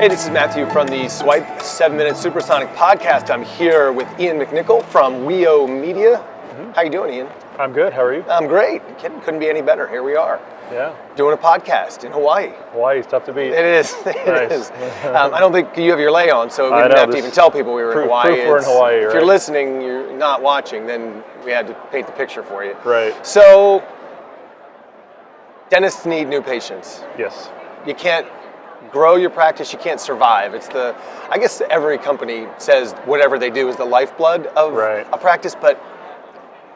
Hey, this is Matthew from the SWYP 7-Minute Supersonic podcast. I'm here with Ian McNickle from WEO Media. How you doing, Ian? I'm good. How are you? I'm great. Couldn't be any better. Here we are. Yeah. Doing a podcast in Hawaii. Hawaii's tough to beat. It is. It is. I don't think you have your lay on, so we didn't have to even tell people we were in Hawaii. Proof we're in Hawaii, If right? you're listening, you're not watching, then we had to paint the picture for you. Right. So, dentists need new patients. Yes. You can't grow your practice, you can't survive. I guess every company says whatever they do is the lifeblood of a practice, but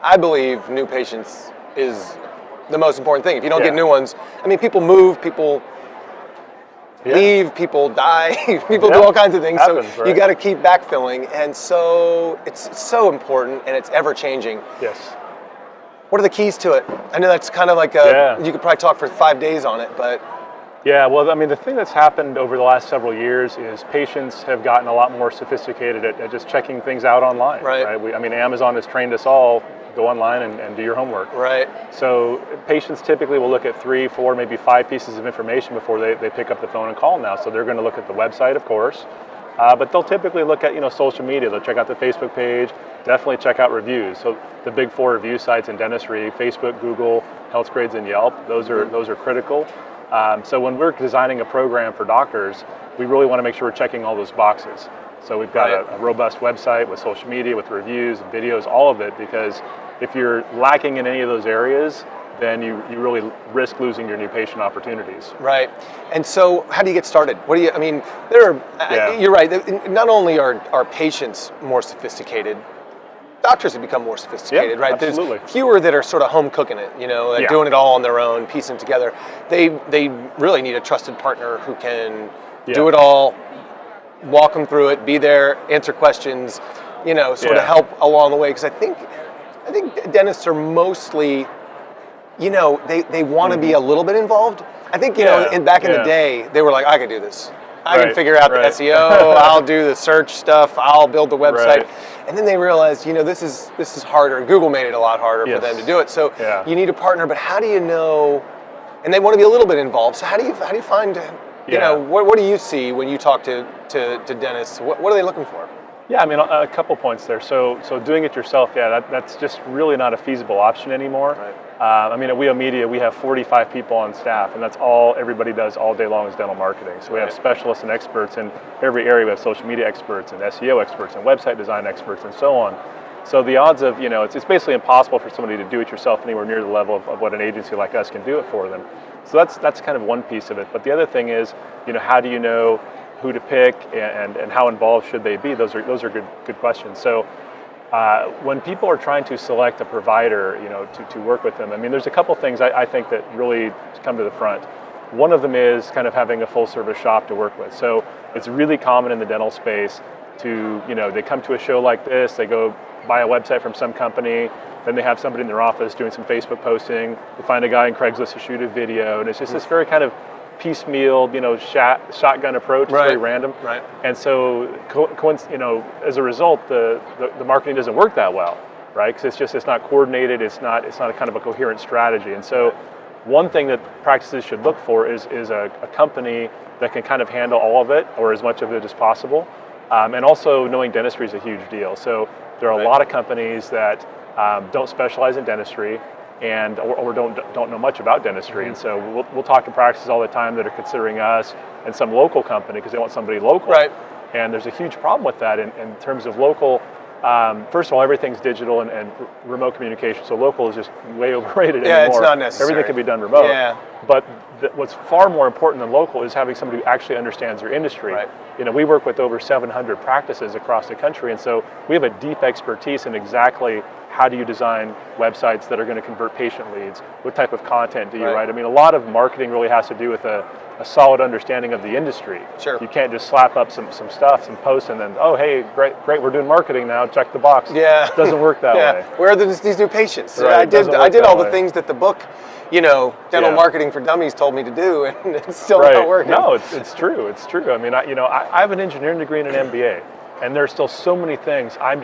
I believe new patients is the most important thing. If you don't get new ones, I mean, people move, people leave, people die, people do all kinds of things. Happens, so you got to keep backfilling, and so it's so important, and it's ever changing. Yes. What are the keys to it? I know that's kind of like you could probably talk for 5 days on it, but yeah, well, I mean, the thing that's happened over the last several years is patients have gotten a lot more sophisticated at just checking things out online. Right. Amazon has trained us all, go online and do your homework. Right. So patients typically will look at 3, 4, maybe 5 pieces of information before they pick up the phone and call now. So they're going to look at the website, of course, but they'll typically look at social media. They'll check out the Facebook page, definitely check out reviews. So the big 4 review sites in dentistry: Facebook, Google, Healthgrades, and Yelp. Those are critical. So when we're designing a program for doctors, we really want to make sure we're checking all those boxes. So we've got a robust website with social media, with reviews, videos, all of it, because if you're lacking in any of those areas, then you really risk losing your new patient opportunities. Right. And so how do you get started? You're right. Not only are patients more sophisticated, doctors have become more sophisticated, right? Absolutely. There's fewer that are sort of home cooking it, doing it all on their own, piecing it together. They really need a trusted partner who can do it all, walk them through it, be there, answer questions, sort of help along the way. Because I think dentists are mostly, they want to be a little bit involved. I think, back in the day, they were like, I can do this. I can figure out the SEO, I'll do the search stuff, I'll build the website. And then they realized, this is harder. Google made it a lot harder for them to do it. So you need a partner, but how do you know, and they want to be a little bit involved, so how do you find, what do you see when you talk to dentists? What are they looking for? Yeah, I mean, a couple points there. So doing it yourself, that's just really not a feasible option anymore. Right. At WEO Media, we have 45 people on staff, and that's all everybody does all day long is dental marketing. So we have specialists and experts in every area. We have social media experts and SEO experts and website design experts and so on. So the odds of, it's basically impossible for somebody to do it yourself anywhere near the level of what an agency like us can do it for them. So that's kind of one piece of it. But the other thing is, how do you know who to pick and how involved should they be? Those are good questions. So when people are trying to select a provider, to work with them, I mean, there's a couple things I think that really come to the front. One of them is kind of having a full service shop to work with. So it's really common in the dental space to, they come to a show like this, they go buy a website from some company, then they have somebody in their office doing some Facebook posting, they find a guy in Craigslist to shoot a video, and it's just this very kind of piecemeal, shotgun approach. It's very random. Right. And so, as a result, the marketing doesn't work that well, right? Because it's not coordinated. It's not a kind of a coherent strategy. And so, one thing that practices should look for is a company that can kind of handle all of it, or as much of it as possible. And also, knowing dentistry is a huge deal. So there are a lot of companies that don't specialize in dentistry, or don't know much about dentistry, and so we'll talk to practices all the time that are considering us and some local company because they want somebody local. Right. And there's a huge problem with that in terms of local. First of all, everything's digital and remote communication, so local is just way overrated anymore. Yeah, it's not necessary. Everything can be done remote. Yeah. But what's far more important than local is having somebody who actually understands your industry. Right. We work with over 700 practices across the country, and so we have a deep expertise in exactly how do you design websites that are going to convert patient leads? What type of content do you write? I mean, a lot of marketing really has to do with a solid understanding of the industry. Sure. You can't just slap up some stuff, some posts, and then, oh, hey, great, we're doing marketing now, check the box. Yeah. It doesn't work that way. Where are these new patients? Right. I did all the things that the book, Dental Marketing for Dummies told me to do, and it's still not working. No, it's true. It's true. I mean, I have an engineering degree and an MBA. And there's still so many things I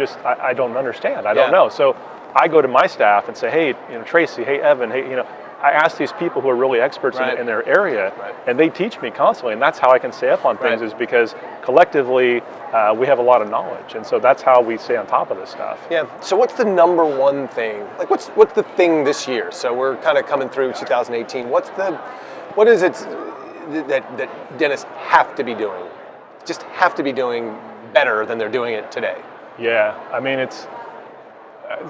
don't understand. I don't know. So I go to my staff and say, hey, Tracy, hey, Evan, hey, I ask these people who are really experts in their area, and they teach me constantly, and that's how I can stay up on things, is because collectively we have a lot of knowledge, and so that's how we stay on top of this stuff. Yeah. So what's the number one thing? Like, what's the thing this year? So we're kind of coming through 2018. What is it that dentists have to be doing? Just have to be doing better than they're doing it today? Yeah. I mean, it's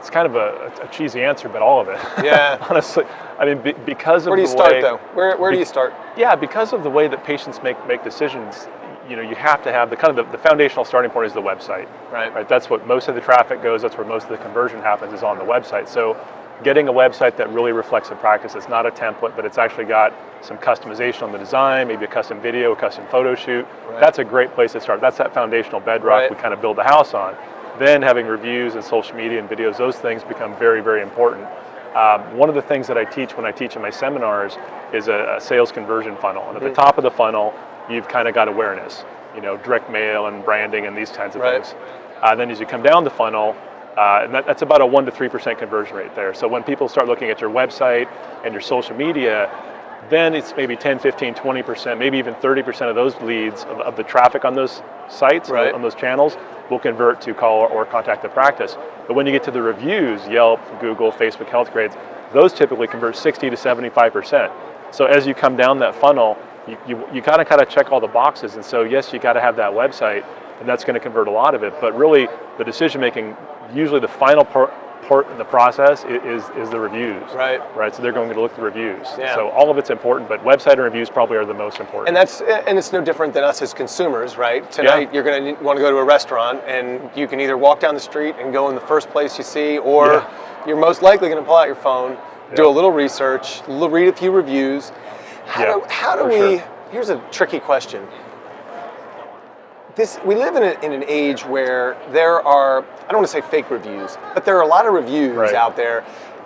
kind of a cheesy answer, but all of it. Yeah. Honestly, I mean, because of where do you start though? Where do you start? Yeah, because of the way that patients make decisions, you have to have the foundational starting point is the website. Right. That's what most of the traffic goes. That's where most of the conversion happens, is on the website. So getting a website that really reflects the practice, it's not a template, but it's actually got some customization on the design, maybe a custom video, a custom photo shoot. That's a great place to start. That's that foundational bedrock we kind of build the house on. Then having reviews and social media and videos, those things become very, very important. One of the things that I teach when I teach in my seminars is a sales conversion funnel. And at the top of the funnel, you've kind of got awareness, direct mail and branding and these kinds of things. Then as you come down the funnel, and that's about a 1 to 3% conversion rate there. So when people start looking at your website and your social media, then it's maybe 10, 15, 20%, maybe even 30% of those leads of the traffic on those sites, on those channels, will convert to call or contact the practice. But when you get to the reviews, Yelp, Google, Facebook Health Grades, those typically convert 60 to 75%. So as you come down that funnel, you kind of check all the boxes. And so yes, you got to have that website, and that's going to convert a lot of it. But really, the decision making, usually the final part in the process is the reviews. Right. So they're going to look at the reviews. Yeah. So all of it's important, but website and reviews probably are the most important. And it's no different than us as consumers, right? Tonight you're going to want to go to a restaurant, and you can either walk down the street and go in the first place you see, or you're most likely going to pull out your phone, do a little research, read a few reviews. How do we? Here's a tricky question. We live in an age where there are, I don't want to say fake reviews, but there are a lot of reviews out there.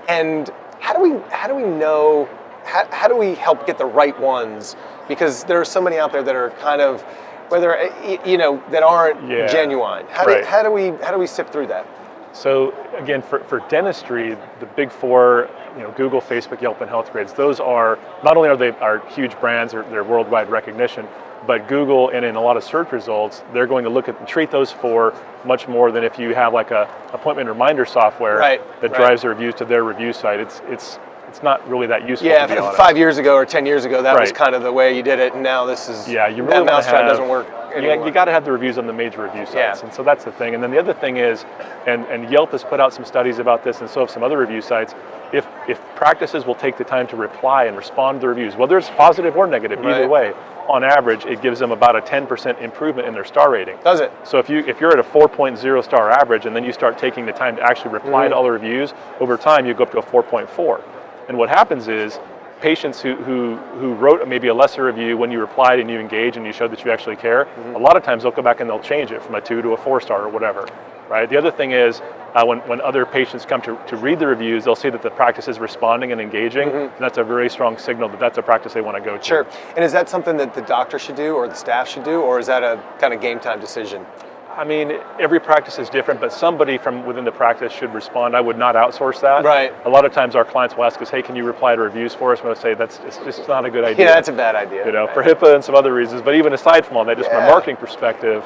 And how do we know, how do we help get the right ones? Because there are so many out there that are kind of, whether, that aren't genuine. How do we sift through that? So again, for dentistry, the big four, Google, Facebook, Yelp, and Health Grades, those are, not only are huge brands, they're worldwide recognition, but Google, and in a lot of search results, they're going to look at and treat those four much more than if you have like a appointment reminder software that drives the reviews to their review site. It's not really that useful. Yeah, to be honest. 5 years ago or 10 years ago, that was kind of the way you did it, and now this is you really that mousetrap doesn't work anymore. You got to have the reviews on the major review sites, and so that's the thing. And then the other thing is, and Yelp has put out some studies about this, and so have some other review sites. If practices will take the time to reply and respond to the reviews, whether it's positive or negative, either way, on average, it gives them about a 10% improvement in their star rating. Does it? So if you're at a 4.0 star average, and then you start taking the time to actually reply to all the reviews, over time you go up to a 4.4. And what happens is, patients who wrote maybe a lesser review, when you replied and you engage and you showed that you actually care, a lot of times they'll go back and they'll change it from a 2 to a 4 star or whatever. Right. The other thing is, when other patients come to read the reviews, they'll see that the practice is responding and engaging, and that's a very strong signal that that's a practice they want to go to. Sure. And is that something that the doctor should do, or the staff should do, or is that a kind of game time decision? I mean, every practice is different, but somebody from within the practice should respond. I would not outsource that. Right. A lot of times our clients will ask us, hey, can you reply to reviews for us? And we'll say, it's just not a good idea. Yeah, that's a bad idea. For HIPAA and some other reasons, but even aside from all that, just from a marketing perspective,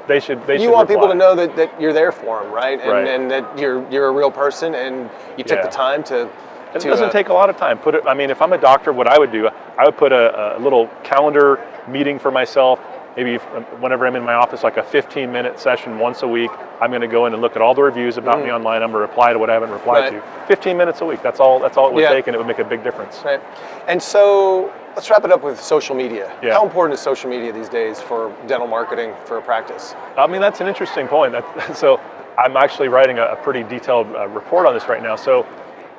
they should You want people to know that you're there for them, right? And that you're a real person, and you took the time to... It doesn't take a lot of time. If I'm a doctor, what I would do, I would put a little calendar meeting for myself. Maybe whenever I'm in my office, like a 15-minute session once a week, I'm going to go in and look at all the reviews about me online. I'm going to reply to what I haven't replied to. 15 minutes a week. That's all it would take, and it would make a big difference. Right. And so let's wrap it up with social media. Yeah. How important is social media these days for dental marketing for a practice? I mean, that's an interesting point. So I'm actually writing a pretty detailed report on this right now. So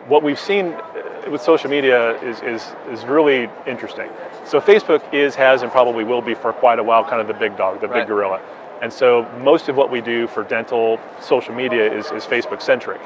what we've seen with social media is really interesting. So Facebook has, and probably will be for quite a while, kind of the big dog, the big gorilla. And so most of what we do for dental social media is Facebook centric.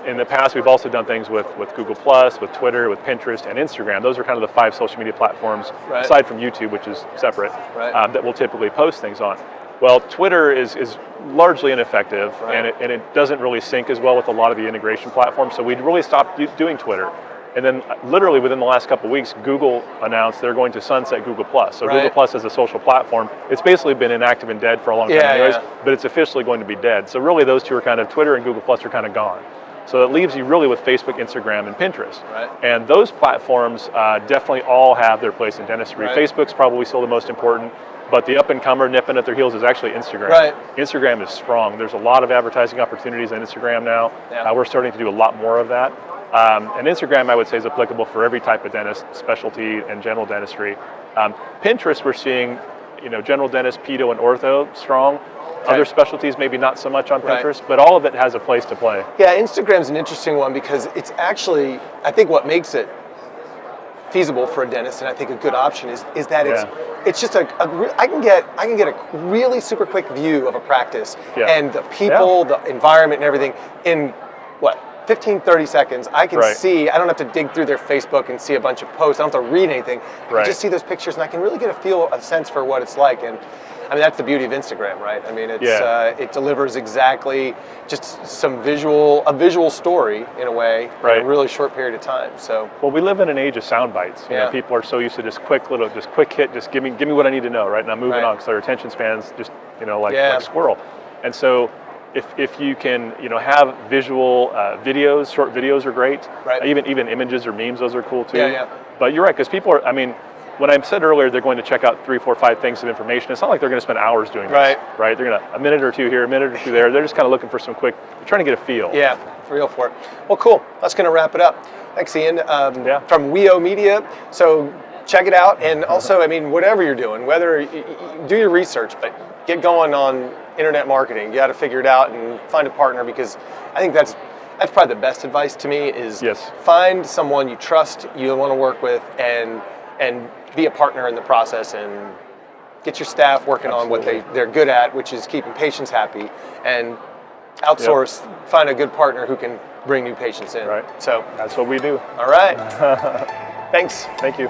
In the past, we've also done things with Google+, with Twitter, with Pinterest, and Instagram. Those are kind of the 5 social media platforms, aside from YouTube, which is separate, that we'll typically post things on. Well, Twitter is largely ineffective, and it doesn't really sync as well with a lot of the integration platforms, so we'd really stopped doing Twitter. And then literally within the last couple of weeks, Google announced they're going to sunset Google+. So right. Google+ as a social platform, it's basically been inactive and dead for a long time anyways, but it's officially going to be dead. So really those two are kind of, Twitter and Google+ are kind of gone. So it leaves you really with Facebook, Instagram, and Pinterest. Right. And those platforms definitely all have their place in dentistry. Right. Facebook's probably still the most important, but the up-and-comer nipping at their heels is actually Instagram. Right. Instagram is strong. There's a lot of advertising opportunities on Instagram now. Yeah. We're starting to do a lot more of that. And Instagram, I would say, is applicable for every type of dentist, specialty, and general dentistry. Pinterest, we're seeing, general dentist, pedo, and ortho strong. Okay. Other specialties, maybe not so much on Pinterest, but all of it has a place to play. Yeah, Instagram's an interesting one because it's actually, I think what makes it feasible for a dentist, and I think a good option is that it's just I can get a really super quick view of a practice and the people, the environment, and everything in 15, 30 seconds. I can see, I don't have to dig through their Facebook and see a bunch of posts. I don't have to read anything. I can just see those pictures and I can really get a sense for what it's like. And I mean, that's the beauty of Instagram, right? I mean, it's it delivers exactly just a visual story in a way in a really short period of time. So, well, we live in an age of sound bites. You know, people are so used to just quick hit, just give me what I need to know, right? And I'm moving on because their attention spans just like squirrel. And so, if you can have visual videos, short videos are great. Right. Even images or memes, those are cool too. Yeah. But you're right, because people are. I mean, when I said earlier they're going to check out 3, 4, 5 things of information, it's not like they're going to spend hours doing this. Right. They're going to a minute or two here, a minute or two there. They're just kind of looking for some quick. They're trying to get a feel. Yeah, feel for it. Well, cool. That's going to wrap it up. Thanks, Ian. From WEO Media. So check it out, and also, I mean, whatever you're doing, whether do your research, but get going on internet marketing. You got to figure it out and find a partner, because I think that's probably the best advice to me is find someone you trust, you want to work with, and be a partner in the process, and get your staff working on what they're good at, which is keeping patients happy, and outsource, find a good partner who can bring new patients in. Right. So that's what we do. All right. Thanks. Thank you.